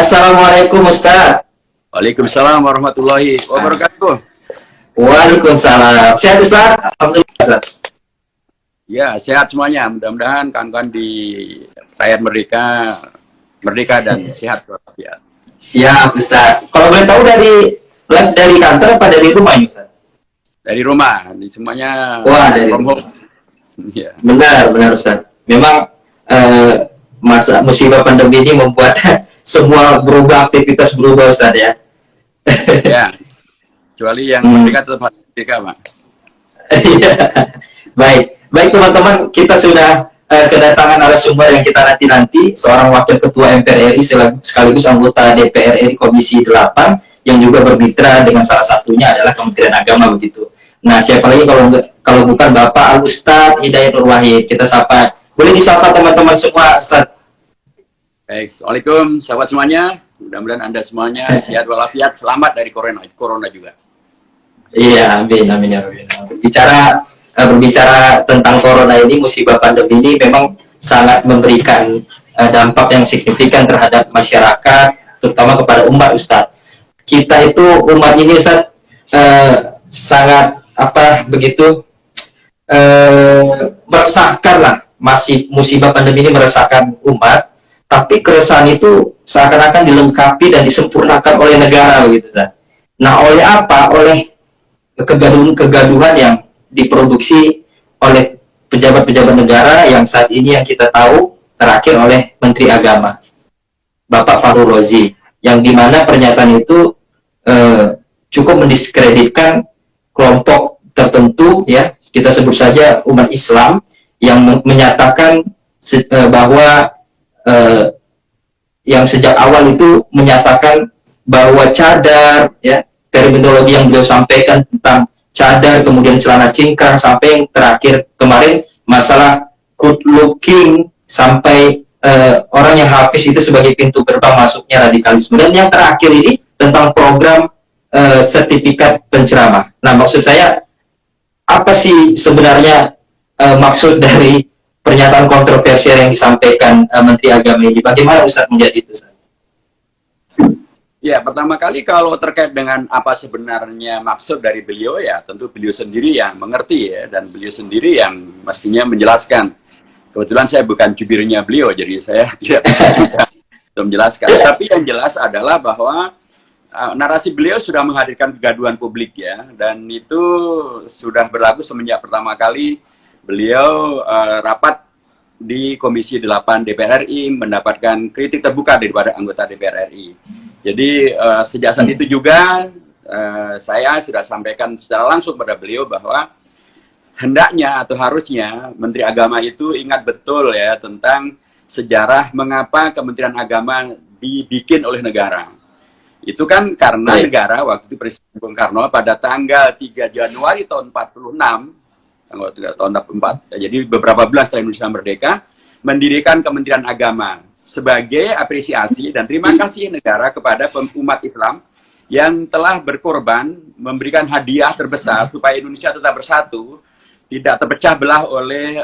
Assalamualaikum Ustaz. Waalaikumsalam warahmatullahi wabarakatuh. Waalaikumsalam. Sehat Ustaz? Alhamdulillah Ustaz. Ya, sehat semuanya. Mudah-mudahan kawan-kawan di rakyat merdeka dan sehat walafiat. Siap Ustaz. Kalau boleh tahu live dari kantor apa dari rumah ini Ustaz? Dari rumah, di semuanya. Wah, dari from rumah. home. Ya. Benar Ustaz. Memang masa musibah pandemi ini membuat semua aktivitas berubah Ustaz ya. Ya. Kecuali yang merdeka tetap harus merdeka, Pak. Iya. Baik teman-teman, kita sudah kedatangan narasumber yang kita nanti seorang wakil ketua MPR RI sekaligus anggota DPR RI Komisi 8 yang juga bermitra dengan salah satunya adalah Kementerian Agama begitu. Nah, siapa lagi kalau bukan Bapak Al-Ustadz Hidayat Nur Wahid. Kita sapa. Boleh disapa teman-teman semua, Ustadz. Baik, Assalamualaikum sahabat semuanya. Mudah-mudahan Anda semuanya sehat walafiat, selamat dari corona juga. Iya, amin ya Rabbi. Berbicara tentang corona ini, musibah pandemi ini memang sangat memberikan dampak yang signifikan terhadap masyarakat, terutama kepada umat Ustadz. Kita itu umat ini Ustadz sangat meresahkan lah, masih musibah pandemi ini meresahkan umat, tapi keresahan itu seakan-akan dilengkapi dan disempurnakan oleh negara begitu Ustadz. Nah, oleh apa? Oleh kegaduhan yang diproduksi oleh pejabat-pejabat negara yang saat ini yang kita tahu terakhir oleh Menteri Agama Bapak Fahrul Razi, yang dimana pernyataan itu cukup mendiskreditkan kelompok tertentu ya, kita sebut saja umat Islam, yang menyatakan bahwa yang sejak awal itu menyatakan bahwa cadar ya, terminologi yang beliau sampaikan tentang cadar, kemudian celana cingkrang, sampai yang terakhir kemarin masalah good looking, sampai orang yang hafiz itu sebagai pintu gerbang masuknya radikalisme. Dan yang terakhir ini tentang program sertifikat penceramah. Nah, maksud saya, apa sih sebenarnya maksud dari pernyataan kontroversial yang disampaikan Menteri Agama ini? Bagaimana Ustaz melihat itu, Ustaz? Ya, pertama kali kalau terkait dengan apa sebenarnya maksud dari beliau, ya tentu beliau sendiri yang mengerti ya, dan beliau sendiri yang mestinya menjelaskan. Kebetulan saya bukan jubirnya beliau, jadi saya tidak bisa menjelaskan. Tapi yang jelas adalah bahwa narasi beliau sudah menghadirkan kegaduhan publik ya, dan itu sudah berlaku semenjak pertama kali beliau rapat di Komisi 8 DPR RI mendapatkan kritik terbuka daripada anggota DPR RI. Jadi sejak saat itu juga saya sudah sampaikan secara langsung pada beliau bahwa hendaknya atau harusnya Menteri Agama itu ingat betul ya tentang sejarah mengapa Kementerian Agama dibikin oleh negara. Itu kan karena negara waktu itu Presiden Bung Karno pada tanggal 3 Januari tahun 46, tahun 44, jadi beberapa bulan setelah Indonesia merdeka, mendirikan Kementerian Agama sebagai apresiasi dan terima kasih negara kepada umat Islam yang telah berkorban memberikan hadiah terbesar supaya Indonesia tetap bersatu, tidak terpecah belah oleh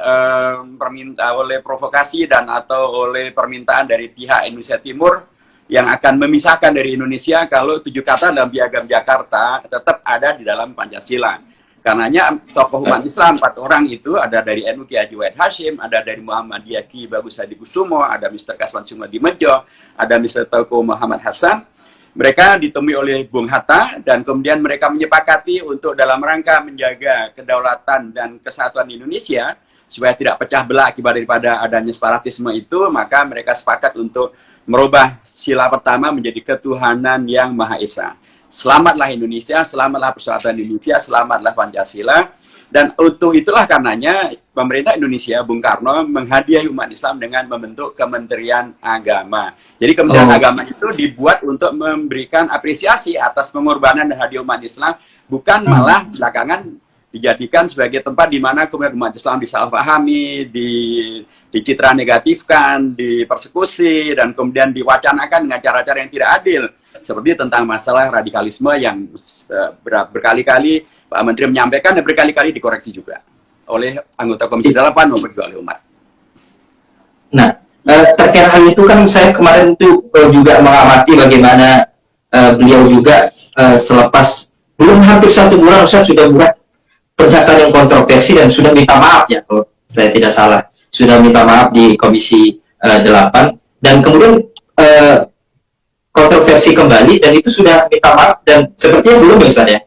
oleh provokasi dan atau oleh permintaan dari pihak Indonesia Timur yang akan memisahkan dari Indonesia kalau 7 kata dalam Piagam Jakarta tetap ada di dalam Pancasila. Karenanya tokoh umat Islam 4 orang itu ada dari NU Kiai Haji Wahid Hashim, ada dari Muhammadiyah Ki Bagus Hadi Kusumo, ada Mr. Kasman Sumadimejo, ada Mr. Tauko Muhammad Hasan. Mereka ditemui oleh Bung Hatta dan kemudian mereka menyepakati untuk dalam rangka menjaga kedaulatan dan kesatuan Indonesia supaya tidak pecah belah akibat daripada adanya separatisme itu, maka mereka sepakat untuk merubah sila pertama menjadi ketuhanan yang Maha Esa. Selamatlah Indonesia, selamatlah persatuan Indonesia, selamatlah Pancasila. Dan untuk itulah karenanya pemerintah Indonesia, Bung Karno, menghadiahi umat Islam dengan membentuk Kementerian Agama. Jadi Kementerian Agama itu dibuat untuk memberikan apresiasi atas pengorbanan dan hadiah umat Islam, bukan malah belakangan dijadikan sebagai tempat di mana kemudian umat Islam disalahpahami, dicitra negatifkan, dipersekusi, dan kemudian diwacanakan dengan cara-cara yang tidak adil. Seperti tentang masalah radikalisme yang berkali-kali Pak Menteri menyampaikan dan berkali-kali dikoreksi juga oleh anggota Komisi 8 maupun juga oleh umat. Nah, terkait hal itu kan saya kemarin itu juga mengamati bagaimana beliau juga selepas belum hampir 1 bulan Ustaz sudah buat pernyataan yang kontroversi dan sudah minta maaf ya kalau saya tidak salah, sudah minta maaf di Komisi 8 dan kemudian kontroversi kembali dan itu sudah minta maaf dan sepertinya belum ya Ustaz ya.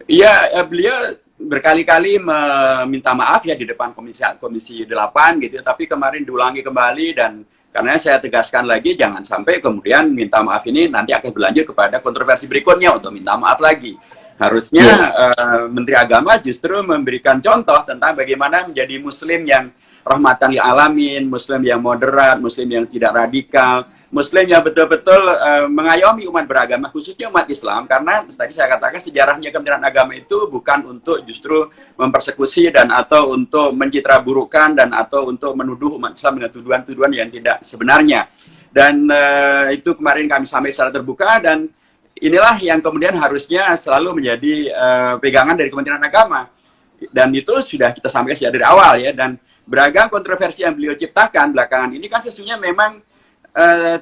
Iya, beliau berkali-kali meminta maaf ya di depan Komisi 8 gitu, tapi kemarin diulangi kembali dan karena saya tegaskan lagi jangan sampai kemudian minta maaf ini nanti akan berlanjut kepada kontroversi berikutnya untuk minta maaf lagi. Harusnya Menteri Agama justru memberikan contoh tentang bagaimana menjadi Muslim yang rahmatan lil alamin, Muslim yang moderat, Muslim yang tidak radikal, Muslim yang betul-betul mengayomi umat beragama, khususnya umat Islam. Karena tadi saya katakan sejarahnya Kementerian Agama itu bukan untuk justru mempersekusi dan atau untuk mencitraburukan dan atau untuk menuduh umat Islam dengan tuduhan-tuduhan yang tidak sebenarnya. Dan itu kemarin kami sampaikan secara terbuka dan inilah yang kemudian harusnya selalu menjadi pegangan dari Kementerian Agama. Dan itu sudah kita sampaikan sejak dari awal ya. Dan beragam kontroversi yang beliau ciptakan belakangan ini kan sesungguhnya memang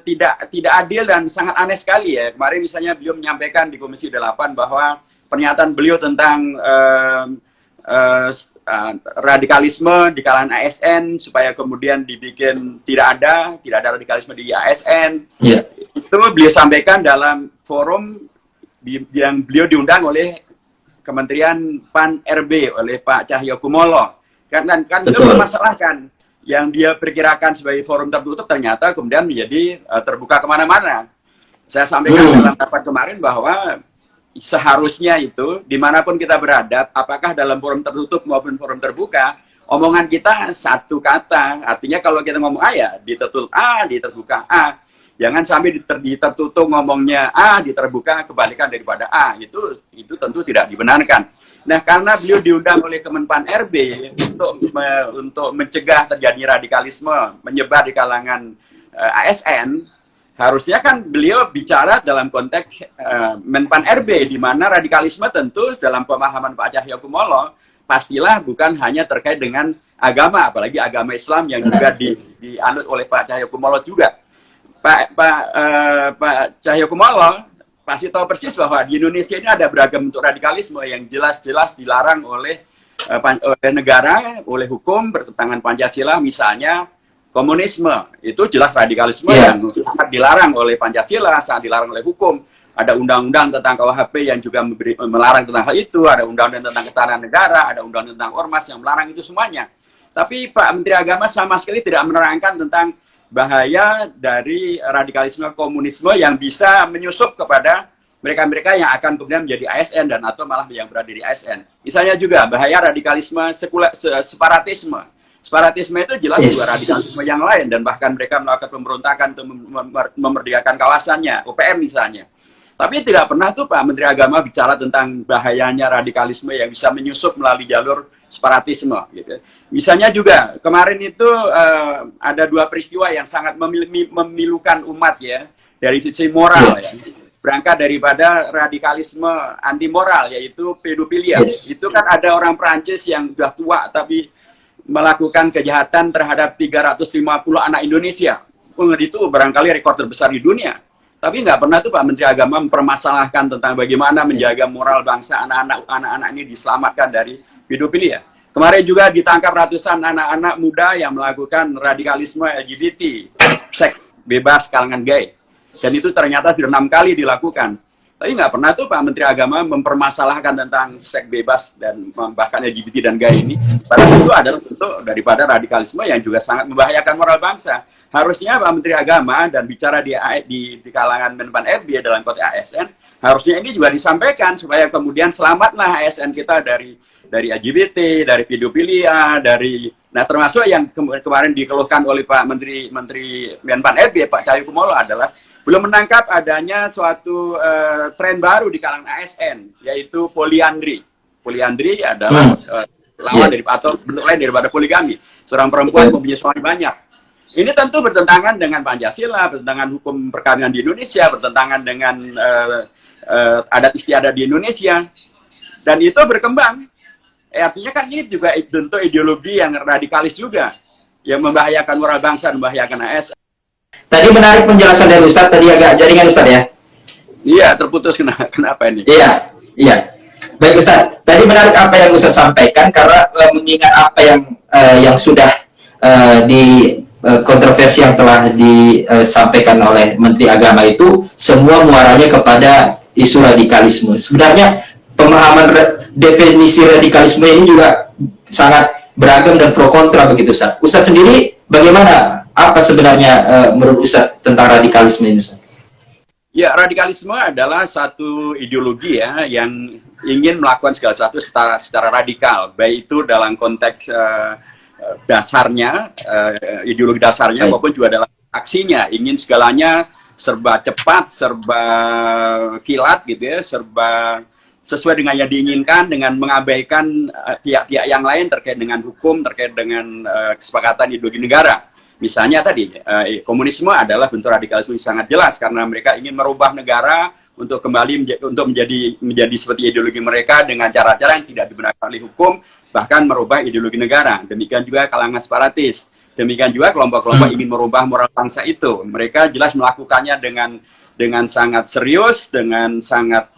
tidak adil dan sangat aneh sekali ya. Kemarin misalnya beliau menyampaikan di Komisi 8 bahwa pernyataan beliau tentang radikalisme di kalangan ASN supaya kemudian dibikin tidak ada radikalisme di ASN. Yeah. Itu beliau sampaikan dalam forum yang beliau diundang oleh Kementerian Pan RB oleh Pak Cahyokumolo. Kan beliau memasalahkan yang dia perkirakan sebagai forum tertutup ternyata kemudian menjadi terbuka kemana-mana. Saya sampaikan dalam rapat kemarin bahwa seharusnya itu dimanapun kita berada, apakah dalam forum tertutup maupun forum terbuka, omongan kita satu kata. Artinya kalau kita ngomong A ya di tertutup A, di terbuka A. Jangan sampai di tertutup ngomongnya A, di terbuka kebalikan daripada A. Itu tentu tidak dibenarkan. Nah, karena beliau diundang oleh Kemenpan RB untuk mencegah terjadi radikalisme menyebar di kalangan ASN, harusnya kan beliau bicara dalam konteks Menpan RB, di mana radikalisme tentu dalam pemahaman Pak Cahyokumolo pastilah bukan hanya terkait dengan agama, apalagi agama Islam yang juga dianut oleh Pak Cahyokumolo juga. Pak Cahyokumolo pasti tahu persis bahwa di Indonesia ini ada beragam bentuk radikalisme yang jelas-jelas dilarang oleh negara, oleh hukum, bertentangan Pancasila, misalnya komunisme. Itu jelas radikalisme yang sangat dilarang oleh Pancasila, sangat dilarang oleh hukum. Ada undang-undang tentang KUHP yang juga melarang tentang hal itu, ada undang-undang tentang ketahanan negara, ada undang-undang tentang ormas yang melarang itu semuanya. Tapi Pak Menteri Agama sama sekali tidak menerangkan tentang bahaya dari radikalisme komunisme yang bisa menyusup kepada mereka-mereka yang akan kemudian menjadi ASN dan atau malah yang berada di ASN. Misalnya juga bahaya radikalisme separatisme. Separatisme itu jelas juga radikalisme yang lain dan bahkan mereka melakukan pemberontakan untuk memerdekakan kawasannya, UPM misalnya. Tapi tidak pernah tuh Pak Menteri Agama bicara tentang bahayanya radikalisme yang bisa menyusup melalui jalur separatisme gitu. Misalnya juga kemarin itu ada 2 peristiwa yang sangat memilukan umat ya dari sisi moral ya. Berangkat daripada radikalisme anti moral yaitu pedofilia. Itu kan ada orang Prancis yang sudah tua tapi melakukan kejahatan terhadap 350 anak Indonesia. Itu barangkali rekor terbesar di dunia. Tapi nggak pernah tuh Pak Menteri Agama mempermasalahkan tentang bagaimana menjaga moral bangsa anak-anak ini diselamatkan dari pedofilia. Kemarin juga ditangkap ratusan anak-anak muda yang melakukan radikalisme LGBT, seks bebas kalangan gay. Dan itu ternyata sudah 6 kali dilakukan. Tapi nggak pernah tuh Pak Menteri Agama mempermasalahkan tentang seks bebas dan bahkan LGBT dan gay ini. Padahal itu adalah bentuk daripada radikalisme yang juga sangat membahayakan moral bangsa. Harusnya Pak Menteri Agama dan bicara di kalangan Menpan RB dalam konteks ASN, harusnya ini juga disampaikan supaya kemudian selamatlah ASN kita dari LGBT, dari pedofilia, nah termasuk yang kemarin dikeluhkan oleh Pak Menteri Menpan RB, Pak Cahyokumolo adalah belum menangkap adanya suatu tren baru di kalangan ASN, yaitu poliandri. Poliandri adalah lawan dari atau bentuk lain daripada poligami. Seorang perempuan mempunyai suami banyak. Ini tentu bertentangan dengan Pancasila, bertentangan hukum perkawinan di Indonesia, bertentangan dengan adat istiadat di Indonesia, dan itu berkembang. Artinya kan ini juga bentuk ideologi yang radikalis juga. yang membahayakan moral bangsa, membahayakan ASN. Tadi menarik penjelasan dari Ustadz, tadi agak jaringan Ustadz ya. Iya, terputus kenapa ini? Iya, iya. Baik Ustaz, tadi menarik apa yang Ustaz sampaikan karena mengingat apa yang sudah di kontroversi yang telah disampaikan oleh Menteri Agama itu semua muaranya kepada isu radikalisme. Sebenarnya pemahaman definisi radikalisme ini juga sangat beragam dan pro kontra begitu Ustaz. Ustaz sendiri bagaimana? Apa sebenarnya menurut Ustaz tentang radikalisme ini Ustaz? Ya, radikalisme adalah satu ideologi ya yang ingin melakukan segala sesuatu secara radikal, baik itu dalam konteks dasarnya, ideologi dasarnya, maupun juga dalam aksinya, ingin segalanya serba cepat, serba kilat gitu ya, serba sesuai dengan yang diinginkan, dengan mengabaikan pihak-pihak yang lain terkait dengan hukum, terkait dengan kesepakatan ideologi negara. Misalnya tadi, komunisme adalah bentuk radikalisme yang sangat jelas karena mereka ingin merubah negara untuk kembali untuk menjadi seperti ideologi mereka dengan cara-cara yang tidak dibenarkan oleh hukum, bahkan merubah ideologi negara. Demikian juga kalangan separatis. Demikian juga kelompok-kelompok ingin merubah moral bangsa itu. Mereka jelas melakukannya dengan sangat serius, dengan sangat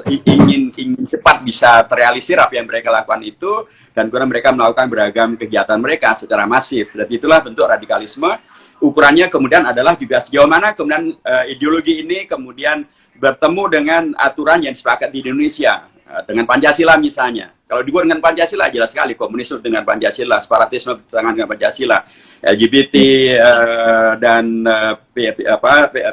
ingin cepat bisa terrealisir apa yang mereka lakukan itu. Dan kemudian mereka melakukan beragam kegiatan mereka secara masif. Dan itulah bentuk radikalisme. Ukurannya kemudian adalah juga sejauh mana kemudian ideologi ini kemudian bertemu dengan aturan yang disepakati di Indonesia. Dengan Pancasila misalnya. Kalau dibuat dengan Pancasila, jelas sekali komunisme dengan Pancasila, separatisme bertentangan dengan Pancasila. LGBT dan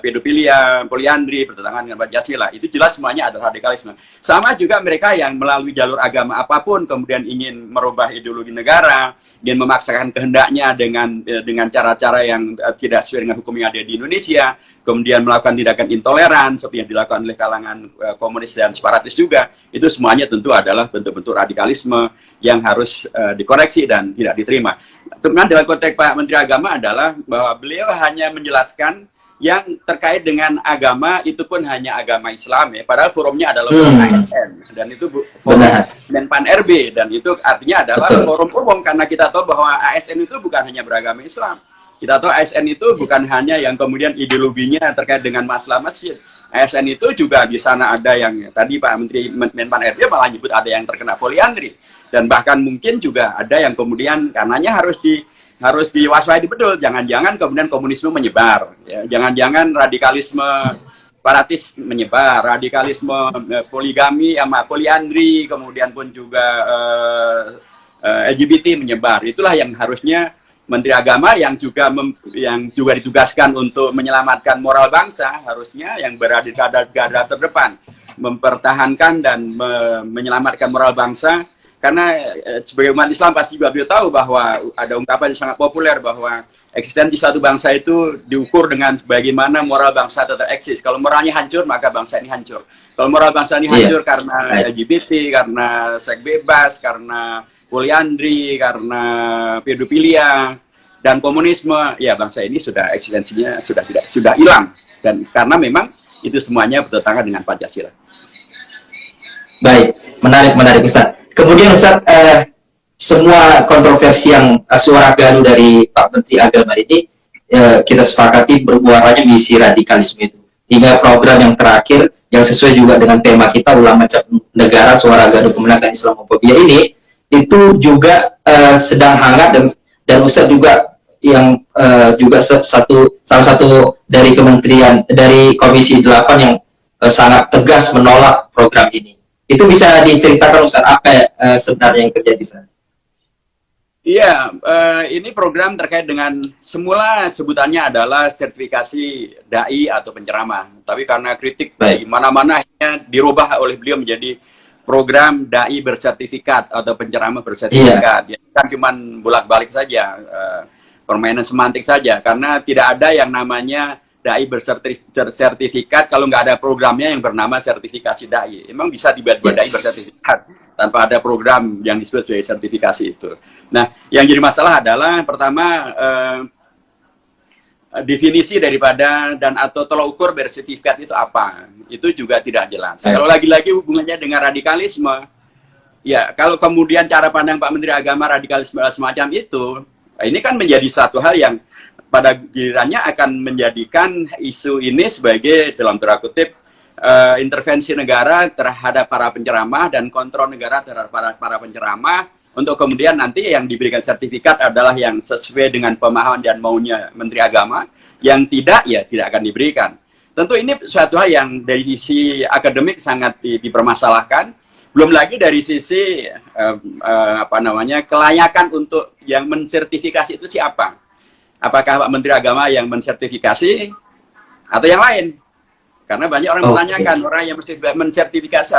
pedofilia, poliandri bertentangan dengan Pancasila. Itu jelas semuanya adalah radikalisme. Sama juga mereka yang melalui jalur agama apapun kemudian ingin merubah ideologi negara, ingin memaksakan kehendaknya dengan cara-cara yang tidak sesuai dengan hukum yang ada di Indonesia, kemudian melakukan tindakan intoleran seperti yang dilakukan oleh kalangan komunis dan separatis juga. Itu semuanya tentu adalah bentuk-bentuk radikalisme yang harus dikoreksi dan tidak diterima. Teman dalam konteks Pak Menteri Agama adalah bahwa beliau hanya menjelaskan yang terkait dengan agama itu pun hanya agama Islam ya. Padahal forumnya adalah forum ASN dan itu forum Menpan RB dan itu artinya adalah forum umum karena kita tahu bahwa ASN itu bukan hanya beragama Islam. Kita tahu ASN itu bukan hanya yang kemudian ideologinya terkait dengan masalah masjid. ASN itu juga di sana ada yang tadi Pak Menteri Menpan RB malah nyebut ada yang terkena poliandri. Dan bahkan mungkin juga ada yang kemudian karenanya harus diwaspadai betul, jangan-jangan kemudian komunisme menyebar, ya. Jangan-jangan radikalisme separatis menyebar, radikalisme poligami sama poliandri, kemudian pun juga LGBT menyebar. Itulah yang harusnya Menteri Agama yang juga ditugaskan untuk menyelamatkan moral bangsa, harusnya yang berada di garda terdepan, mempertahankan dan menyelamatkan moral bangsa. Karena sebagai umat Islam pasti juga beliau tahu bahwa ada ungkapan yang sangat populer bahwa eksistensi suatu bangsa itu diukur dengan bagaimana moral bangsa tetap eksis. Kalau moralnya hancur, maka bangsa ini hancur. Kalau moral bangsa ini hancur karena LGBT, karena seks bebas, karena poliandri, karena pedofilia dan komunisme, ya bangsa ini sudah eksistensinya sudah hilang. Dan karena memang itu semuanya bertentangan dengan Pancasila. Baik, menarik Ustaz. Kemudian Ustaz, semua kontroversi yang suara gaduh dari Pak Menteri Agama ini kita sepakati bermuaranya misi radikalisme itu. Hingga program yang terakhir yang sesuai juga dengan tema kita Ulama Cap Negara Suara Gaduh Kemenangan Islamofobia ini itu juga sedang hangat dan Ustaz juga yang juga salah satu dari kementerian dari Komisi 8 yang sangat tegas menolak program ini. Itu bisa diceritakan Ustaz apa sebenarnya yang terjadi Ustaz? Iya, ini program terkait dengan semula sebutannya adalah sertifikasi dai atau penceramah. Tapi karena kritik di mana-mana akhirnya dirubah oleh beliau menjadi program dai bersertifikat atau penceramah bersertifikat. Ya, kan cuma bolak-balik saja, permainan semantik saja. Karena tidak ada yang namanya dai bersertifikat kalau nggak ada programnya yang bernama sertifikasi dai. Emang bisa dibuat dai bersertifikat tanpa ada program yang disebut sebagai sertifikasi itu. Nah, yang jadi masalah adalah pertama definisi daripada dan atau tolak ukur bersertifikat itu apa? Itu juga tidak jelas. Kalau lagi-lagi hubungannya dengan radikalisme, ya kalau kemudian cara pandang Pak Menteri Agama radikalisme semacam itu, Ini kan menjadi satu hal yang pada gilirannya akan menjadikan isu ini sebagai dalam tanda kutip intervensi negara terhadap para penceramah dan kontrol negara terhadap para penceramah, untuk kemudian nanti yang diberikan sertifikat adalah yang sesuai dengan pemahaman dan maunya Menteri Agama, yang tidak ya tidak akan diberikan. Tentu ini suatu hal yang dari sisi akademik sangat dipermasalahkan. Belum lagi dari sisi kelayakan untuk yang mensertifikasi itu siapa? Apakah Pak Menteri Agama yang mensertifikasi atau yang lain? Karena banyak orang menanyakan, orang yang mensertifikasi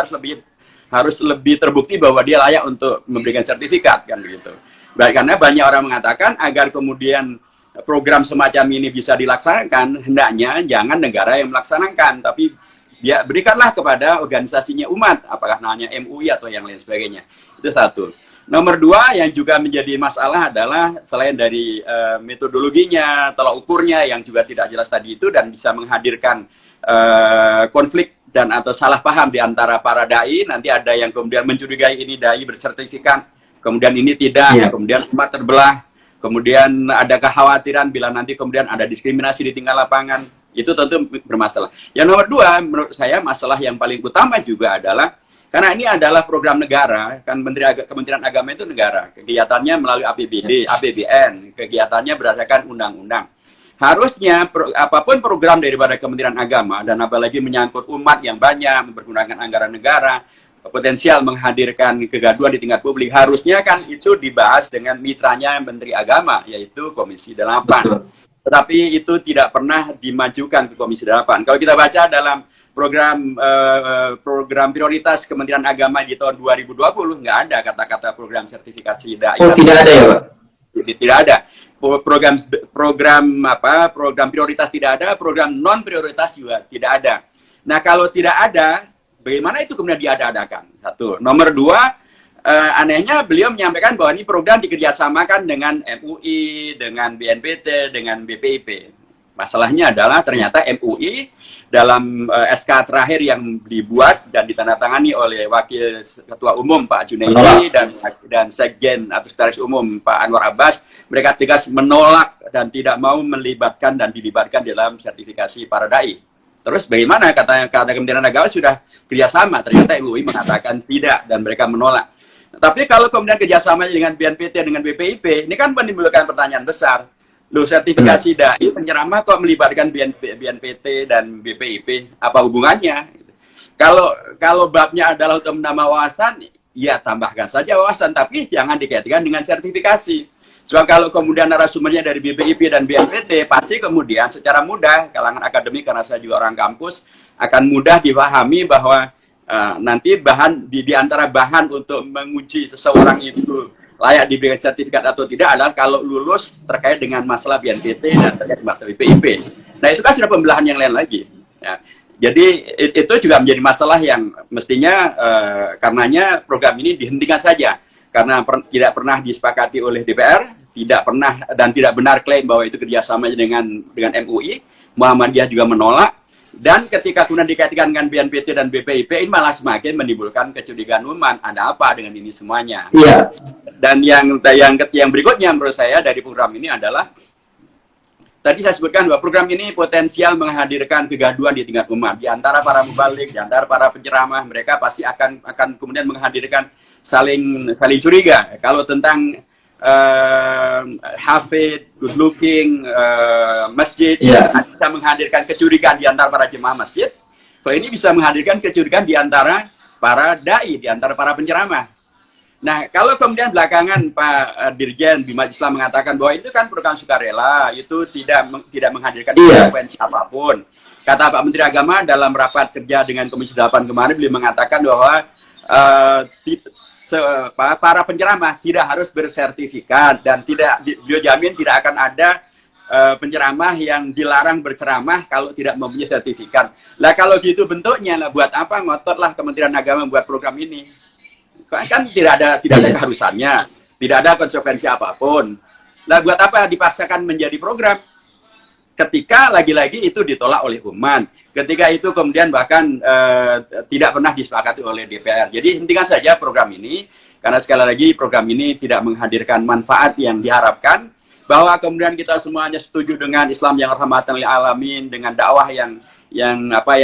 harus lebih terbukti bahwa dia layak untuk memberikan sertifikat, kan begitu. Baik, karena banyak orang mengatakan agar kemudian program semacam ini bisa dilaksanakan, hendaknya jangan negara yang melaksanakan, tapi dia berikanlah kepada organisasinya umat, apakah namanya MUI atau yang lain sebagainya. Itu satu. Nomor dua yang juga menjadi masalah adalah selain dari metodologinya, tolak ukurnya yang juga tidak jelas tadi itu, dan bisa menghadirkan konflik dan atau salah paham di antara para dai. Nanti ada yang kemudian mencurigai ini dai bersertifikat, kemudian ini tidak, kemudian umat terbelah, kemudian ada kekhawatiran bila nanti kemudian ada diskriminasi di tingkat lapangan. Itu tentu bermasalah. Yang nomor dua, menurut saya masalah yang paling utama juga adalah karena ini adalah program negara, kan Kementerian Agama itu negara, kegiatannya melalui APBD, APBN, kegiatannya berdasarkan undang-undang. Harusnya apapun program daripada Kementerian Agama, dan apalagi menyangkut umat yang banyak, mempergunakan anggaran negara, potensial menghadirkan kegaduhan di tingkat publik, harusnya kan itu dibahas dengan mitranya Menteri Agama, yaitu Komisi 8. Betul. Tetapi itu tidak pernah dimajukan ke Komisi 8. Kalau kita baca dalam program prioritas Kementerian Agama di tahun 2020, nggak ada kata-kata program sertifikasi dai. Oh, tidak ada ya, Pak? Tidak ada. Program prioritas tidak ada, program non prioritas juga tidak ada. Nah, kalau tidak ada, bagaimana itu kemudian diada-adakan? Satu. Nomor dua, anehnya beliau menyampaikan bahwa ini program dikerjasamakan dengan MUI, dengan BNPT, dengan BPIP. Masalahnya adalah ternyata MUI dalam SK terakhir yang dibuat dan ditandatangani oleh Wakil Ketua Umum Pak Junaidi dan Sekjen atau Sekretaris Umum Pak Anwar Abbas, mereka tegas menolak dan tidak mau melibatkan dan dilibatkan dalam sertifikasi para dai. Terus bagaimana kata Kementerian Agama sudah kerjasama, ternyata MUI mengatakan tidak dan mereka menolak. Tapi kalau kemudian kerjasamanya dengan BNPT dengan BPIP, ini kan menimbulkan pertanyaan besar. Loh, sertifikasi dai penceramah kok melibatkan BNPT dan BPIP, apa hubungannya? Kalau babnya adalah untuk menambah wawasan, ya tambahkan saja wawasan, tapi jangan dikaitkan dengan sertifikasi. Sebab kalau kemudian narasumbernya dari BPIP dan BNPT, pasti kemudian secara mudah kalangan akademik, karena saya juga orang kampus, akan mudah dipahami bahwa nanti di antara bahan untuk menguji seseorang itu layak diberikan sertifikat atau tidak adalah kalau lulus terkait dengan masalah BNPT dan terkait masalah BPIP. Nah, itu kan sudah pembelahan yang lain lagi. Ya. Jadi itu juga menjadi masalah yang mestinya karenanya program ini dihentikan saja. Karena tidak pernah disepakati oleh DPR, tidak pernah dan tidak benar klaim bahwa itu kerjasamanya dengan MUI, Muhammadiyah juga menolak. Dan ketika kemudian dikaitkan dengan BNPT dan BPIP, ini malah semakin menimbulkan kecurigaan umat. Ada apa dengan ini semuanya? Iya. Dan yang berikutnya menurut saya dari program ini adalah tadi saya sebutkan bahwa program ini potensial menghadirkan kegaduhan di tingkat umat, di antara para mubalik, di antara para penceramah. Mereka pasti akan kemudian menghadirkan saling curiga. Kalau tentang hafid, good looking, masjid, bisa menghadirkan kecurigaan di antara para jemaah masjid. Kalau ini bisa menghadirkan kecurigaan di antara para dai, di antara para penceramah. Nah, kalau kemudian belakangan Pak Dirjen Bima Islam mengatakan bahwa itu kan program sukarela, itu tidak menghadirkan konsekuensi apapun. Kata Pak Menteri Agama dalam rapat kerja dengan Komisi 8 kemarin, beliau mengatakan bahwa para penceramah tidak harus bersertifikat dan beliau jamin tidak akan ada penceramah yang dilarang berceramah kalau tidak mempunyai sertifikat. Lah kalau gitu bentuknya, buat apa ngototlah Kementerian Agama membuat program ini? Kan tidak ada keharusannya, tidak ada konsekuensi apapun. Lah buat apa dipaksakan menjadi program? Ketika lagi-lagi itu ditolak oleh umat, ketika itu kemudian bahkan tidak pernah disepakati oleh DPR. Jadi hentikan saja program ini, karena sekali lagi program ini tidak menghadirkan manfaat yang diharapkan, bahwa kemudian kita semuanya setuju dengan Islam yang rahmatan lil alamin, dengan dakwah yang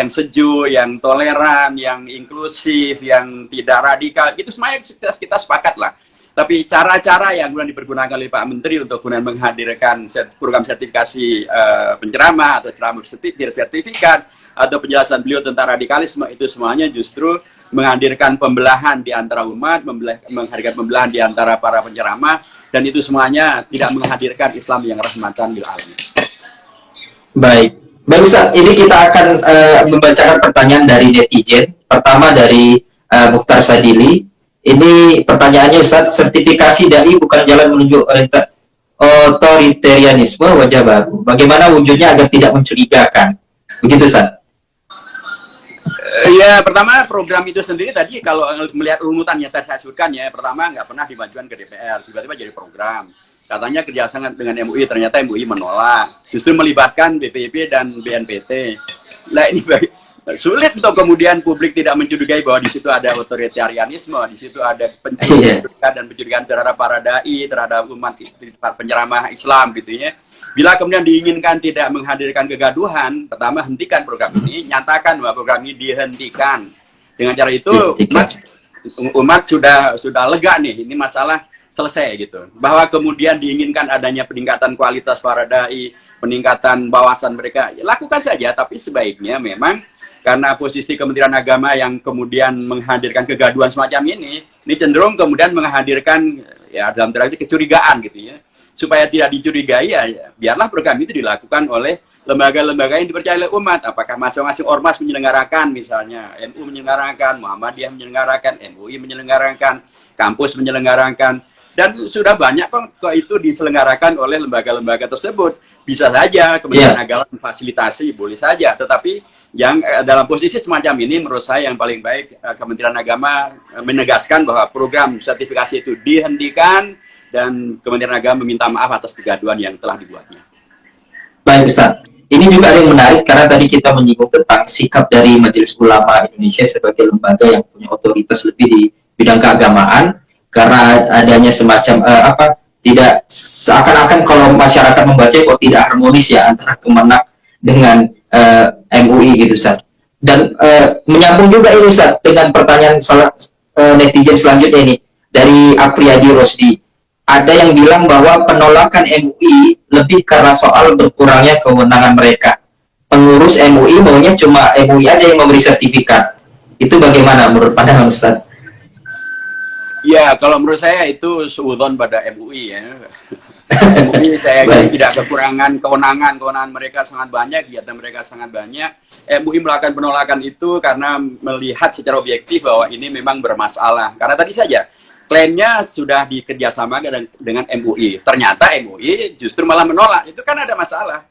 sejuk, yang toleran, yang inklusif, yang tidak radikal, itu semuanya kita sepakat lah. Tapi cara-cara yang kemudian dipergunakan oleh Pak Menteri untuk kemudian menghadirkan program sertifikasi penceramah atau ceramah sertifikat atau penjelasan beliau tentang radikalisme, itu semuanya justru menghadirkan pembelahan di antara umat, menghadirkan pembelahan di antara para penceramah, dan itu semuanya tidak menghadirkan Islam yang rahmatan lil alamin. Baik. Baik Ustaz, ini kita akan membacakan pertanyaan dari netizen. Pertama dari Mukhtar Sadili. Ini pertanyaannya Ustaz, sertifikasi dai bukan jalan menuju otoritarianisme wajah baru. Bagaimana wujudnya agar tidak mencurigakan? Begitu Ustaz. Ya, pertama program itu sendiri tadi kalau melihat urutan yang tadi saya sebutkan ya, pertama nggak pernah dimajukan ke DPR, tiba-tiba jadi program. Katanya kerjasama dengan MUI, ternyata MUI menolak. Justru melibatkan BPIP dan BNPT. Nah ini sulit untuk kemudian publik tidak mencurigai bahwa di situ ada otoritarianisme, di situ ada pencurigaan dan pencurigaan terhadap para dai, terhadap umat penceramah Islam gitu ya. Bila kemudian diinginkan tidak menghadirkan kegaduhan, pertama hentikan program ini, nyatakan bahwa program ini dihentikan. Dengan cara itu umat sudah lega nih, ini masalah selesai gitu. Bahwa kemudian diinginkan adanya peningkatan kualitas para dai, peningkatan wawasan mereka, ya lakukan saja, tapi sebaiknya memang karena posisi Kementerian Agama yang kemudian menghadirkan kegaduhan semacam ini cenderung kemudian menghadirkan ya dalam tanda kutip kecurigaan gitu ya. Supaya tidak dicurigai ya biarlah program itu dilakukan oleh lembaga-lembaga yang dipercaya oleh umat. Apakah masing-masing ormas menyelenggarakan, misalnya NU menyelenggarakan, Muhammadiyah menyelenggarakan, MUI menyelenggarakan, kampus menyelenggarakan, dan sudah banyak kok itu diselenggarakan oleh lembaga-lembaga tersebut. Bisa saja Kementerian Agama memfasilitasi, boleh saja, tetapi yang dalam posisi semacam ini menurut saya yang paling baik Kementerian Agama menegaskan bahwa program sertifikasi itu dihentikan dan Kementerian Agama meminta maaf atas kegaduhan yang telah dibuatnya. Baik Ustaz, ini juga ada yang menarik karena tadi kita menyinggung tentang sikap dari Majelis Ulama Indonesia sebagai lembaga yang punya otoritas lebih di bidang keagamaan, karena adanya semacam tidak seakan-akan kalau masyarakat membaca kok tidak harmonis ya antara Kemenak dengan MUI gitu Ustaz. Dan menyambung juga ini Ustaz dengan pertanyaan netizen selanjutnya ini dari Apriyadi Rosdi. Ada yang bilang bahwa penolakan MUI lebih karena soal berkurangnya kewenangan mereka. Pengurus MUI maunya cuma MUI aja yang memberi sertifikat. Itu bagaimana menurut pandangan Ustaz? Ya, kalau menurut saya itu suudzon pada MUI ya. MUI saya tidak kekurangan kewenangan mereka sangat banyak, kegiatan mereka sangat banyak. MUI melakukan penolakan itu karena melihat secara objektif bahwa ini memang bermasalah. Karena tadi saja klaimnya sudah dikerjasamakan dengan MUI, ternyata MUI justru malah menolak. Itu kan ada masalah.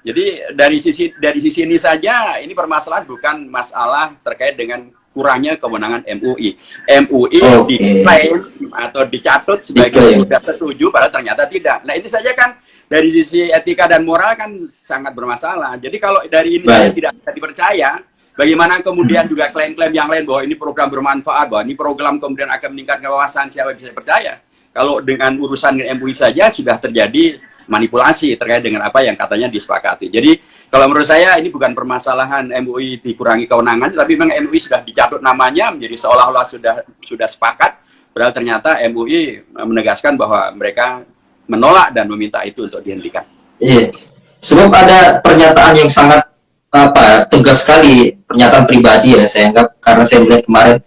Jadi dari sisi ini saja ini permasalahan bukan masalah terkait dengan kurangnya kewenangan MUI. MUI diklaim atau dicatut sebagai sudah setuju, padahal ternyata tidak. Nah ini saja kan dari sisi etika dan moral kan sangat bermasalah. Jadi kalau dari ini saya tidak bisa dipercaya, bagaimana kemudian juga klaim-klaim yang lain bahwa ini program bermanfaat, bahwa ini program kemudian akan meningkatkan wawasan, siapa bisa percaya? Kalau dengan urusan dengan MUI saja sudah terjadi manipulasi terkait dengan apa yang katanya disepakati. Jadi kalau menurut saya ini bukan permasalahan MUI dikurangi kewenangan, tapi memang MUI sudah dicatut namanya menjadi seolah-olah sudah sepakat, padahal ternyata MUI menegaskan bahwa mereka menolak dan meminta itu untuk dihentikan. Iya. Sebab ada pernyataan yang sangat tegas sekali, pernyataan pribadi ya saya anggap, karena saya melihat kemarin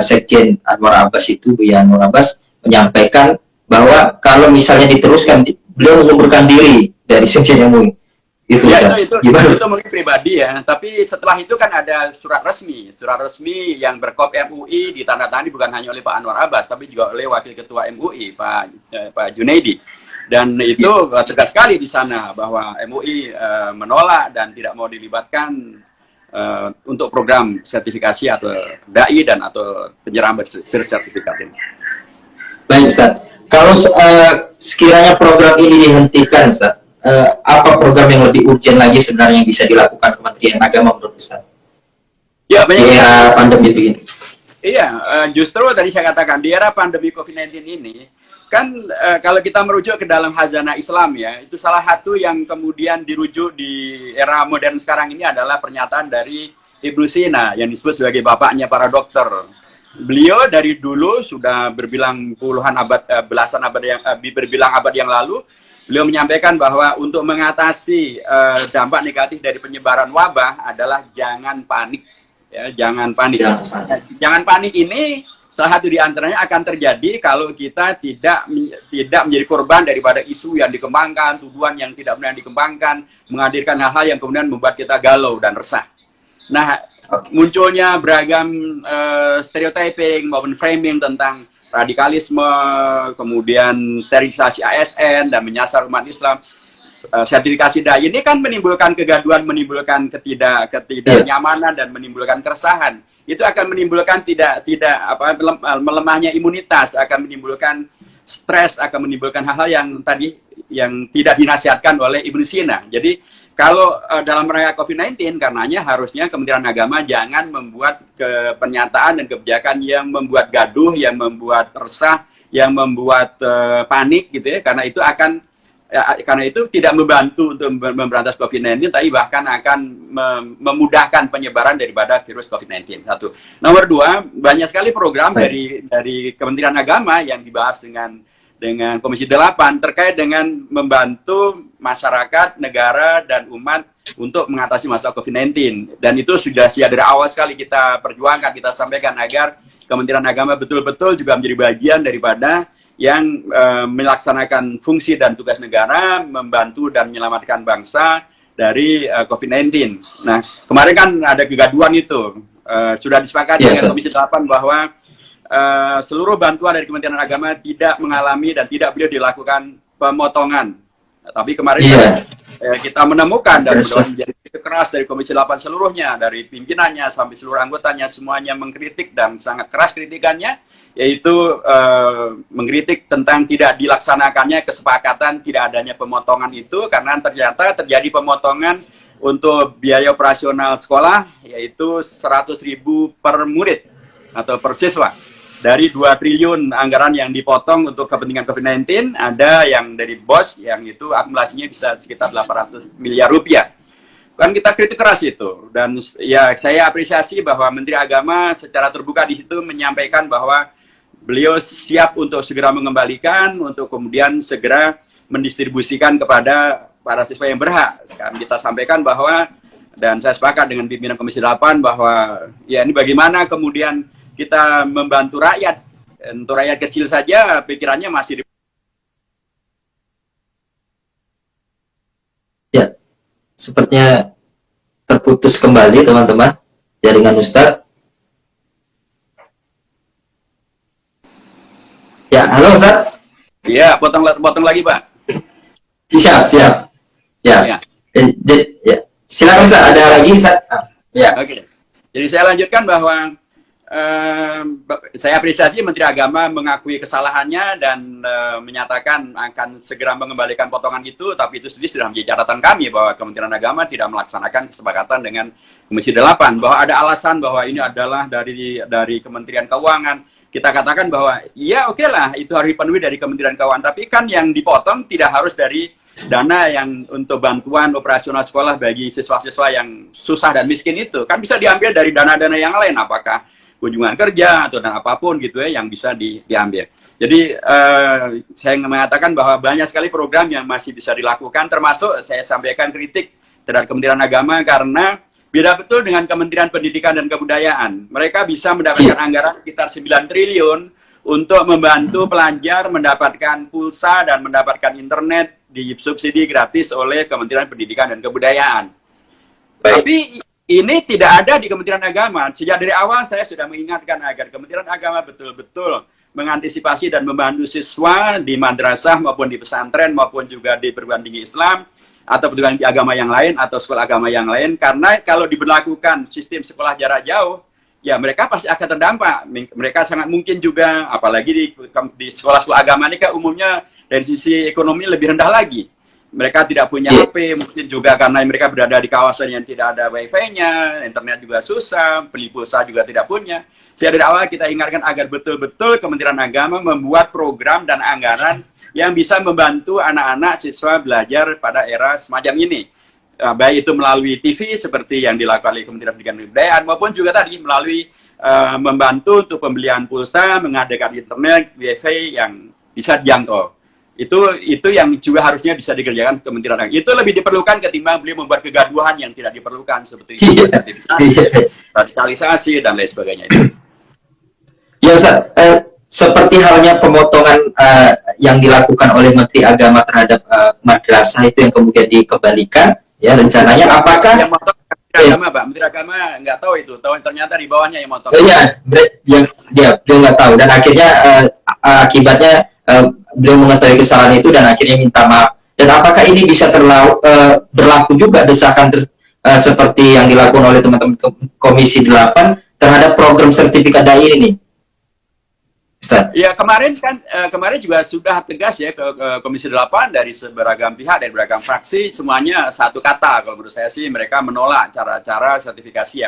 Sekjen Anwar Abbas itu, Buya Anwar Abbas menyampaikan bahwa kalau misalnya diteruskan beliau mengundurkan diri dari Sekjen MUI. Itu mungkin pribadi ya, tapi setelah itu kan ada surat resmi yang berkop MUI ditandatangani bukan hanya oleh Pak Anwar Abbas tapi juga oleh Wakil Ketua MUI Pak Junaidi, dan itu tegas sekali di sana bahwa MUI menolak dan tidak mau dilibatkan untuk program sertifikasi atau dai dan atau penceramah bersertifikat ini. Baik Ustaz, kalau sekiranya program ini dihentikan Ustaz, apa program yang lebih urgent lagi sebenarnya yang bisa dilakukan Kementerian Agama menurut Ustaz? Ya, banyak di era pandemi begini. Iya, justru tadi saya katakan di era pandemi COVID-19 ini kan kalau kita merujuk ke dalam Khazanah Islam ya, itu salah satu yang kemudian dirujuk di era modern sekarang ini adalah pernyataan dari Ibnu Sina yang disebut sebagai bapaknya para dokter. Beliau dari dulu sudah berbilang puluhan abad, belasan abad yang berbilang abad yang lalu, beliau menyampaikan bahwa untuk mengatasi dampak negatif dari penyebaran wabah adalah jangan panik, ya, jangan panik. Jangan panik ini salah satu di antaranya akan terjadi kalau kita tidak menjadi korban daripada isu yang dikembangkan, tuduhan yang tidak benar dikembangkan, menghadirkan hal-hal yang kemudian membuat kita galau dan resah. Nah, munculnya beragam stereotyping maupun framing tentang radikalisme, kemudian sterilisasi ASN dan menyasar umat Islam, sertifikasi dai ini kan menimbulkan kegaduhan, menimbulkan ketidaknyamanan dan menimbulkan keresahan. Itu akan menimbulkan melemahnya imunitas, akan menimbulkan stres, akan menimbulkan hal-hal yang tidak dinasihatkan oleh Ibnu Sina. Jadi kalau dalam rangka COVID-19, karenanya harusnya Kementerian Agama jangan membuat pernyataan dan kebijakan yang membuat gaduh, yang membuat resah, yang membuat panik gitu ya, karena itu tidak membantu untuk memberantas COVID-19, tapi bahkan akan memudahkan penyebaran daripada virus COVID-19. Satu. Nomor dua, banyak sekali program dari Kementerian Agama yang dibahas dengan Komisi 8 terkait dengan membantu masyarakat, negara, dan umat untuk mengatasi masalah COVID-19. Dan itu sudah dari awal sekali kita perjuangkan, kita sampaikan agar Kementerian Agama betul-betul juga menjadi bagian daripada yang melaksanakan fungsi dan tugas negara, membantu dan menyelamatkan bangsa dari COVID-19. Nah, kemarin kan ada kegaduhan itu. Sudah disepakati dengan Komisi 8 bahwa seluruh bantuan dari Kementerian Agama tidak mengalami dan tidak boleh dilakukan pemotongan. Tapi kemarin kita menemukan dan menjadi keras dari Komisi 8 seluruhnya, dari pimpinannya sampai seluruh anggotanya, semuanya mengkritik dan sangat keras kritikannya, yaitu mengkritik tentang tidak dilaksanakannya kesepakatan tidak adanya pemotongan itu, karena ternyata terjadi pemotongan untuk biaya operasional sekolah, yaitu 100.000 per murid atau per siswa. Dari 2 triliun anggaran yang dipotong untuk kepentingan COVID-19, ada yang dari BOS, yang itu akumulasinya bisa sekitar 800 miliar rupiah. Kan kita kritik keras itu. Dan ya saya apresiasi bahwa Menteri Agama secara terbuka di situ menyampaikan bahwa beliau siap untuk segera mengembalikan, untuk kemudian segera mendistribusikan kepada para siswa yang berhak. Sekarang kita sampaikan bahwa, dan saya sepakat dengan pimpinan Komisi 8 bahwa ya ini bagaimana kemudian kita membantu rakyat. Untuk rakyat kecil saja pikirannya masih Ya, sepertinya terputus kembali teman-teman jaringan Ustadz. Ya, halo Ustadz. Iya, potong lagi Pak. Siap. Ya. Ya. Silakan Ustadz, ada lagi Ustadz? Ya. Oke. Jadi saya lanjutkan bahwa saya apresiasi Menteri Agama mengakui kesalahannya dan menyatakan akan segera mengembalikan potongan itu, tapi itu sendiri sudah menjadi catatan kami bahwa Kementerian Agama tidak melaksanakan kesepakatan dengan Komisi 8, bahwa ada alasan bahwa ini adalah dari Kementerian Keuangan. Kita katakan bahwa ya oke lah, itu harus dipenuhi dari Kementerian Keuangan, tapi kan yang dipotong tidak harus dari dana yang untuk bantuan operasional sekolah bagi siswa-siswa yang susah dan miskin itu, kan bisa diambil dari dana-dana yang lain, apakah kunjungan kerja atau dan apapun gitu ya yang bisa diambil. Jadi saya mengatakan bahwa banyak sekali program yang masih bisa dilakukan, termasuk saya sampaikan kritik terhadap Kementerian Agama karena beda betul dengan Kementerian Pendidikan dan Kebudayaan. Mereka bisa mendapatkan anggaran sekitar 9 triliun untuk membantu pelajar mendapatkan pulsa dan mendapatkan internet di subsidi gratis oleh Kementerian Pendidikan dan Kebudayaan. Tapi ini tidak ada di Kementerian Agama. Sejak dari awal saya sudah mengingatkan agar Kementerian Agama betul-betul mengantisipasi dan membantu siswa di madrasah maupun di pesantren maupun juga di perguruan tinggi Islam atau perguruan tinggi agama yang lain atau sekolah agama yang lain, karena kalau diberlakukan sistem sekolah jarak jauh, ya mereka pasti akan terdampak. Mereka sangat mungkin juga, apalagi di sekolah-sekolah agama ini kan umumnya dari sisi ekonomi lebih rendah lagi. Mereka tidak punya HP, mungkin juga karena mereka berada di kawasan yang tidak ada wifi-nya, internet juga susah, beli pulsa juga tidak punya. Saya dari awal kita ingatkan agar betul-betul Kementerian Agama membuat program dan anggaran yang bisa membantu anak-anak siswa belajar pada era semacam ini. Baik itu melalui TV seperti yang dilakukan oleh Kementerian Pendidikan dan Kebudayaan, maupun juga tadi melalui membantu untuk pembelian pulsa, mengadakan internet, wifi yang bisa dijangkau. Itu yang juga harusnya bisa dikerjakan Kementerian Agama. Itu lebih diperlukan ketimbang beliau membuat kegaduhan yang tidak diperlukan seperti sertifikasi, radikalisasi dan lain sebagainya. Ya Ustaz, seperti halnya pemotongan yang dilakukan oleh Menteri Agama terhadap madrasah itu yang kemudian dikembalikan, ya rencananya apakah yang motong Menteri Agama, Pak? Menteri Agama nggak tahu itu, tahu ternyata di bawahnya yang motong. Iya, beliau nggak tahu dan akhirnya akibatnya beliau mengetahui kesalahan itu dan akhirnya minta maaf. Dan apakah ini bisa berlaku juga desakan seperti yang dilakukan oleh teman-teman Komisi 8 terhadap program sertifikat dai ini? Ustaz. Ya kemarin juga sudah tegas ya ke Komisi 8 dari beragam pihak, dari beragam fraksi, semuanya satu kata. Kalau menurut saya sih mereka menolak cara-cara sertifikasi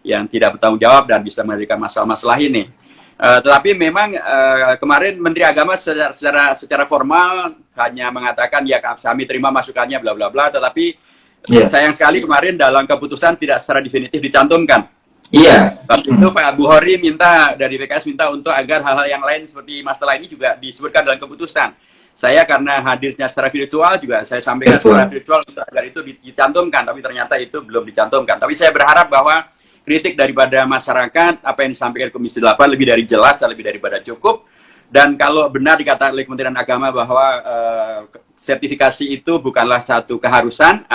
yang tidak bertanggung jawab dan bisa menghadirkan masalah-masalah ini. Tetapi memang kemarin Menteri Agama secara formal hanya mengatakan ya kami terima masukannya bla bla bla, tetapi sayang sekali kemarin dalam keputusan tidak secara definitif dicantumkan. Iya. Tapi itu Pak Bukhari dari PKS minta untuk agar hal-hal yang lain seperti masalah ini juga disebutkan dalam keputusan. Saya karena hadirnya secara virtual juga saya sampaikan secara virtual untuk agar itu dicantumkan, tapi ternyata itu belum dicantumkan. Tapi saya berharap bahwa kritik daripada masyarakat, apa yang disampaikan Komisi 8 lebih dari jelas dan lebih daripada cukup. Dan kalau benar dikatakan oleh Kementerian Agama bahwa sertifikasi itu bukanlah satu keharusan,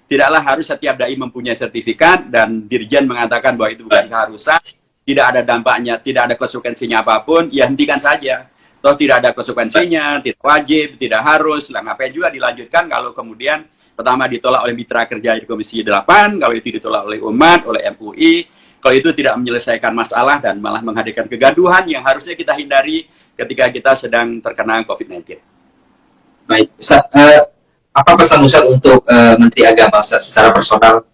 tidaklah harus setiap dai mempunyai sertifikat, dan Dirjen mengatakan bahwa itu bukan keharusan, tidak ada dampaknya, tidak ada konsekuensinya apapun, ya hentikan saja. Toh tidak ada konsekuensinya, tidak wajib, tidak harus, lah ngapain juga dilanjutkan kalau kemudian pertama ditolak oleh mitra kerja di Komisi 8, kalau itu ditolak oleh umat, oleh MUI, kalau itu tidak menyelesaikan masalah dan malah menghadirkan kegaduhan yang harusnya kita hindari ketika kita sedang terkena COVID-19. Baik, Ustaz, apa pesan Ustaz untuk Menteri Agama Ustaz, secara personal?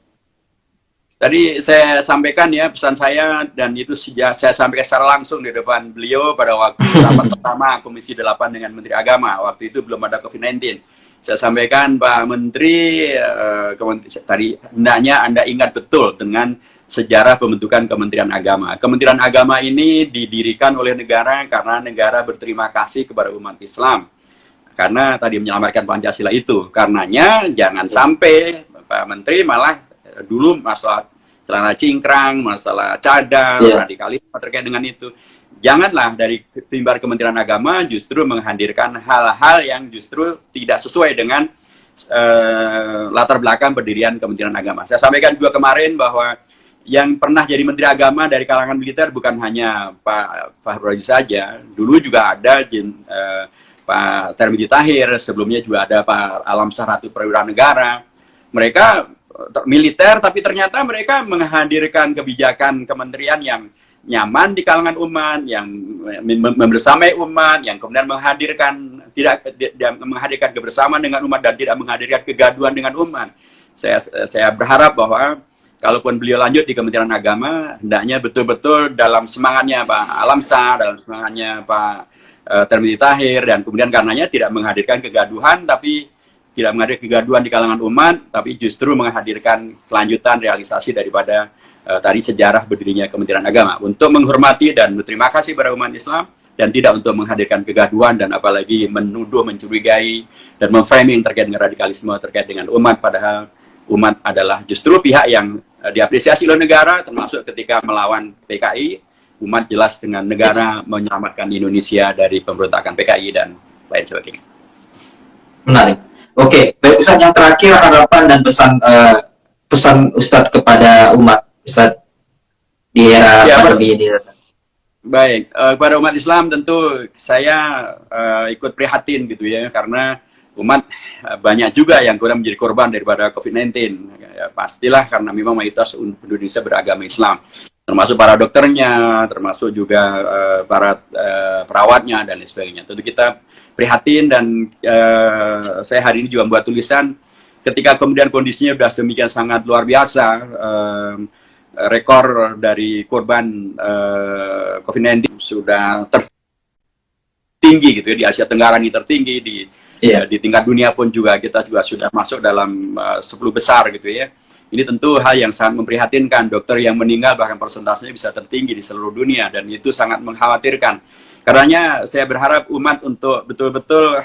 Tadi saya sampaikan ya pesan saya, dan itu saya sampaikan secara langsung di depan beliau pada waktu rapat pertama Komisi 8 dengan Menteri Agama. Waktu itu belum ada COVID-19. Saya sampaikan, Pak Menteri, tadi hendaknya Anda ingat betul dengan sejarah pembentukan Kementerian Agama. Kementerian Agama ini didirikan oleh negara karena negara berterima kasih kepada umat Islam. Karena tadi menyelamatkan Pancasila itu. Karenanya jangan sampai Pak Menteri malah dulu masalah celana cingkrang, masalah cadar, radikalisme terkait dengan itu. Janganlah dari timbar Kementerian Agama justru menghadirkan hal-hal yang justru tidak sesuai dengan latar belakang pendirian Kementerian Agama. Saya sampaikan juga kemarin bahwa yang pernah jadi Menteri Agama dari kalangan militer bukan hanya Pak Fahru Razi saja. Dulu juga ada Pak Termedi Tahir, sebelumnya juga ada Pak Alam Saratu Perwira Negara. Mereka militer, tapi ternyata mereka menghadirkan kebijakan kementerian yang nyaman di kalangan umat, yang membersamai umat, yang kemudian menghadirkan menghadirkan kebersamaan dengan umat dan tidak menghadirkan kegaduhan dengan umat. Saya berharap bahwa kalaupun beliau lanjut di Kementerian Agama, hendaknya betul-betul dalam semangatnya Pak Alamsa, dalam semangatnya Pak Termedi Tahir, dan kemudian karenanya tidak menghadirkan kegaduhan, tapi tidak menghadirkan kegaduhan di kalangan umat, tapi justru menghadirkan kelanjutan realisasi daripada tadi sejarah berdirinya Kementerian Agama, untuk menghormati dan berterima kasih pada umat Islam, dan tidak untuk menghadirkan kegaduhan dan apalagi menuduh, mencurigai, dan memframing terkait dengan radikalisme terkait dengan umat, padahal umat adalah justru pihak yang diapresiasi oleh negara, termasuk ketika melawan PKI. Umat jelas dengan negara menyelamatkan Indonesia dari pemberontakan PKI dan lain sebagainya. Menarik. Oke, baik Ustaz, yang terakhir harapan dan pesan Ustadz kepada umat Ustadz di era pandemi ini. Baik, kepada umat Islam tentu saya ikut prihatin gitu ya, karena umat banyak juga yang kemudian menjadi korban daripada COVID-19. Ya, pastilah karena memang mayoritas Indonesia beragama Islam, termasuk para dokternya, termasuk juga para perawatnya dan lain sebagainya. Tentu kita prihatin, dan saya hari ini juga membuat tulisan ketika kemudian kondisinya sudah demikian sangat luar biasa. rekor dari korban COVID-19 sudah tertinggi gitu ya, di Asia Tenggara ini tertinggi, di tingkat dunia pun juga kita juga sudah masuk dalam 10 besar gitu ya. Ini tentu hal yang sangat memprihatinkan. Dokter yang meninggal bahkan persentasenya bisa tertinggi di seluruh dunia, dan itu sangat mengkhawatirkan. Karenanya saya berharap umat untuk betul-betul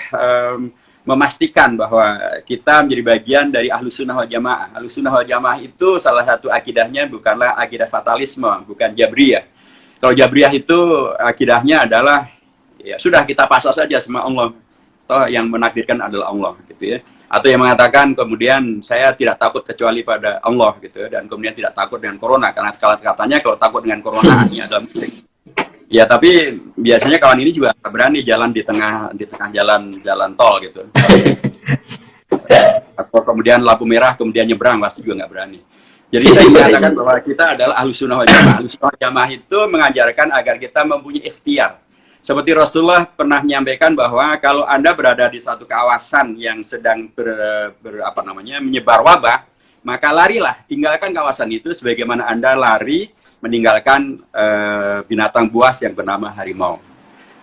memastikan bahwa kita menjadi bagian dari Ahlus Sunnah wal Jamaah. Ahlus Sunnah wal Jamaah itu salah satu akidahnya bukanlah akidah fatalisme, bukan Jabriyah. Kalau Jabriyah itu akidahnya adalah ya sudah, kita pasrah saja sama Allah. Toh yang menakdirkan adalah Allah gitu ya. Atau yang mengatakan kemudian saya tidak takut kecuali pada Allah gitu ya, dan kemudian tidak takut dengan corona, karena katanya kalau takut dengan corona ini adalah musyrik. Ya, tapi biasanya kawan ini juga berani jalan di tengah jalan tol gitu. Atau kemudian lampu merah kemudian nyebrang, pasti juga nggak berani. Jadi saya mengatakan bahwa kita adalah Ahlus Sunnah wal Jamaah. Ahlus Sunnah wal Jamaah itu mengajarkan agar kita mempunyai ikhtiar. Seperti Rasulullah pernah menyampaikan bahwa kalau Anda berada di satu kawasan yang sedang menyebar wabah, maka larilah, tinggalkan kawasan itu sebagaimana Anda lari meninggalkan binatang buas yang bernama harimau.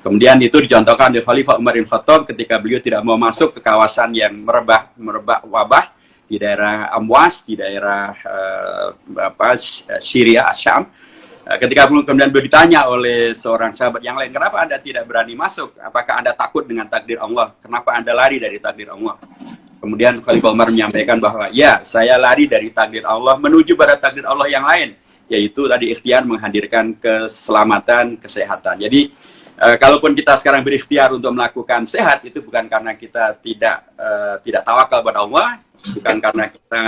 Kemudian itu dicontohkan oleh Khalifah Umar bin Khattab ketika beliau tidak mau masuk ke kawasan yang merebak wabah di daerah Amwas, di daerah Syria, Asyam. Ketika kemudian beliau ditanya oleh seorang sahabat yang lain, kenapa Anda tidak berani masuk? Apakah Anda takut dengan takdir Allah? Kenapa Anda lari dari takdir Allah? Kemudian Khalifah Umar menyampaikan bahwa, ya, saya lari dari takdir Allah menuju pada takdir Allah yang lain, yaitu tadi ikhtiar menghadirkan keselamatan, kesehatan. Jadi, kalaupun kita sekarang berikhtiar untuk melakukan sehat, itu bukan karena kita tidak tawakal pada Allah, bukan karena kita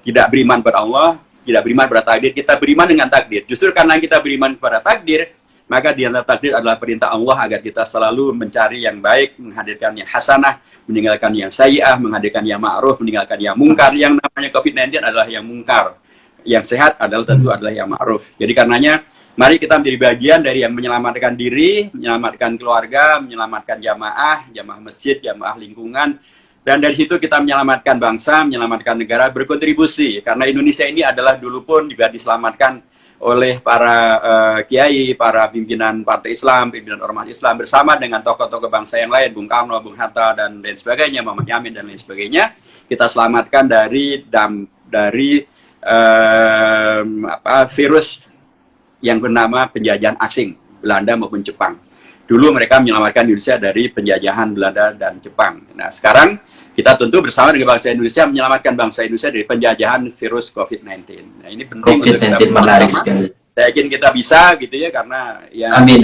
tidak beriman pada Allah, tidak beriman pada takdir. Kita beriman dengan takdir. Justru karena kita beriman pada takdir, maka di antara takdir adalah perintah Allah agar kita selalu mencari yang baik, menghadirkan yang hasanah, meninggalkan yang sayyi'ah, menghadirkan yang ma'ruf, meninggalkan yang mungkar. Yang namanya COVID-19 adalah yang mungkar. Yang sehat adalah tentu adalah yang ma'ruf. Jadi karenanya, mari kita menjadi bagian dari yang menyelamatkan diri, menyelamatkan keluarga, menyelamatkan jamaah masjid, jamaah lingkungan. Dan dari situ kita menyelamatkan bangsa, menyelamatkan negara, berkontribusi. Karena Indonesia ini adalah dulu pun juga diselamatkan oleh para kiai, para pimpinan partai Islam, pimpinan ormas Islam, bersama dengan tokoh-tokoh bangsa yang lain, Bung Karno, Bung Hatta, dan lain sebagainya, Muhammad Yamin, dan lain sebagainya. Kita selamatkan dari virus yang bernama penjajahan asing, Belanda maupun Jepang. Dulu mereka menyelamatkan Indonesia dari penjajahan Belanda dan Jepang. Nah, sekarang kita tentu bersama dengan bangsa Indonesia menyelamatkan bangsa Indonesia dari penjajahan virus COVID-19. Nah, ini penting untuk kita bersama. Saya yakin kita bisa gitu ya, karena ya amin.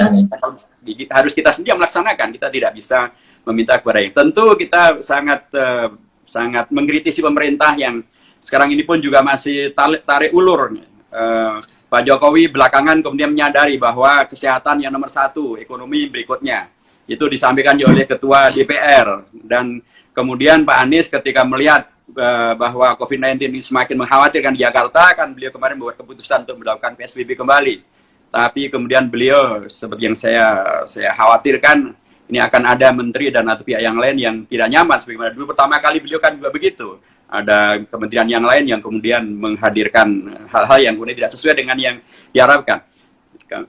Harus kita sendiri yang melaksanakan. Kita tidak bisa meminta kepada yang. Tentu kita sangat mengkritisi pemerintah yang sekarang ini pun juga masih tarik ulur. Pak Jokowi belakangan kemudian menyadari bahwa kesehatan yang nomor satu, ekonomi berikutnya. Itu disampaikan oleh Ketua DPR. Dan kemudian Pak Anies ketika melihat bahwa COVID-19 ini semakin mengkhawatirkan di Jakarta, kan beliau kemarin membuat keputusan untuk melakukan PSBB kembali. Tapi kemudian beliau, seperti yang saya khawatirkan, ini akan ada menteri dan atau pihak yang lain yang tidak nyaman. Sebagaimana dulu pertama kali beliau kan juga begitu. Ada kementerian yang lain yang kemudian menghadirkan hal-hal yang kemudian tidak sesuai dengan yang diharapkan.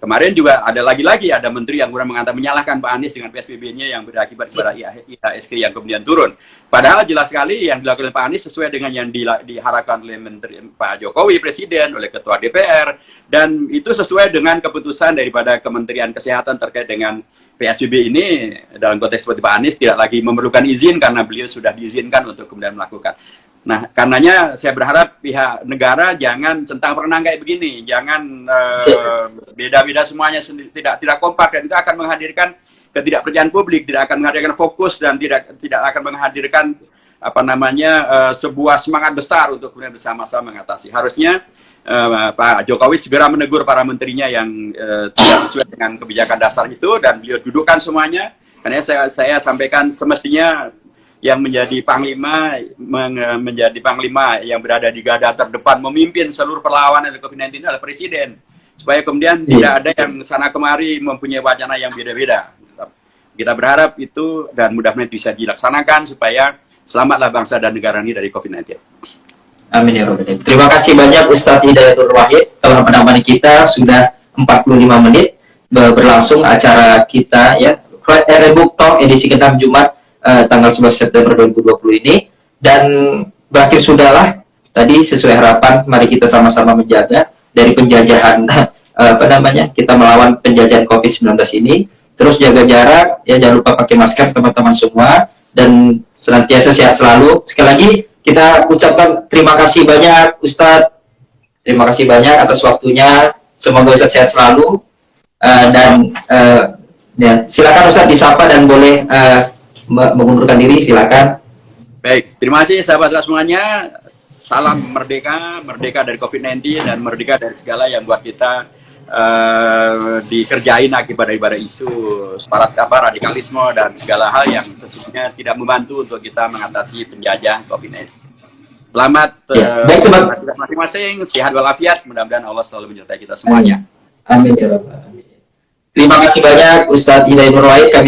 Kemarin juga ada ada menteri yang kemudian menyalahkan Pak Anies dengan PSBB-nya yang berakibat kepada IHSG yang kemudian turun. Padahal jelas sekali yang dilakukan Pak Anies sesuai dengan yang diharapkan oleh Menteri Pak Jokowi, Presiden, oleh Ketua DPR, dan itu sesuai dengan keputusan daripada Kementerian Kesehatan terkait dengan PSBB ini. Dalam konteks seperti Pak Anies tidak lagi memerlukan izin karena beliau sudah diizinkan untuk kemudian melakukan. Nah, karenanya saya berharap pihak negara jangan centang perenang kayak begini, jangan beda-beda semuanya, tidak kompak, dan itu akan menghadirkan ketidakpercayaan publik, tidak akan menghadirkan fokus, dan tidak akan menghadirkan sebuah semangat besar untuk kemudian bersama-sama mengatasi. Harusnya Pak Jokowi segera menegur para menterinya yang tidak sesuai dengan kebijakan dasar itu, dan beliau dudukkan semuanya. Karena saya sampaikan semestinya yang menjadi panglima yang berada di garda terdepan memimpin seluruh perlawanan COVID-19 adalah Presiden, supaya kemudian tidak ada yang sana kemari mempunyai wacana yang beda-beda. Kita berharap itu, dan mudah-mudahan bisa dilaksanakan supaya selamatlah bangsa dan negara ini dari COVID-19. Amin ya Rabbal Alamin. Terima kasih banyak Ustadz Hidayatul Wahid telah menemani kita. Sudah 45 menit berlangsung acara kita ya, Rebook Talk edisi ke-6 Jumat tanggal 11 September 2020 ini, dan berakhir sudahlah tadi sesuai harapan. Mari kita sama-sama menjaga dari penjajahan kita melawan penjajahan COVID-19 ini. Terus jaga jarak ya, jangan lupa pakai masker teman-teman semua, dan senantiasa sehat selalu. Sekali lagi kita ucapkan terima kasih banyak Ustadz, terima kasih banyak atas waktunya. Semoga Ustadz sehat selalu, dan ya, silakan Ustadz disapa dan boleh mengundurkan diri, silakan. Baik, terima kasih sahabat semuanya. Salam merdeka, merdeka dari COVID-19 dan merdeka dari segala yang buat kita dikerjain akibat daripada isu radikalisme dan segala hal yang sesungguhnya tidak membantu untuk kita mengatasi penjajah COVID-19. Selamat baik teman masing-masing, sehat walafiat, mudah-mudahan Allah selalu menyertai kita semuanya. Amin ya Rabbal Alamin. Terima kasih banyak Ustadz Hidayatul Wahid. Kami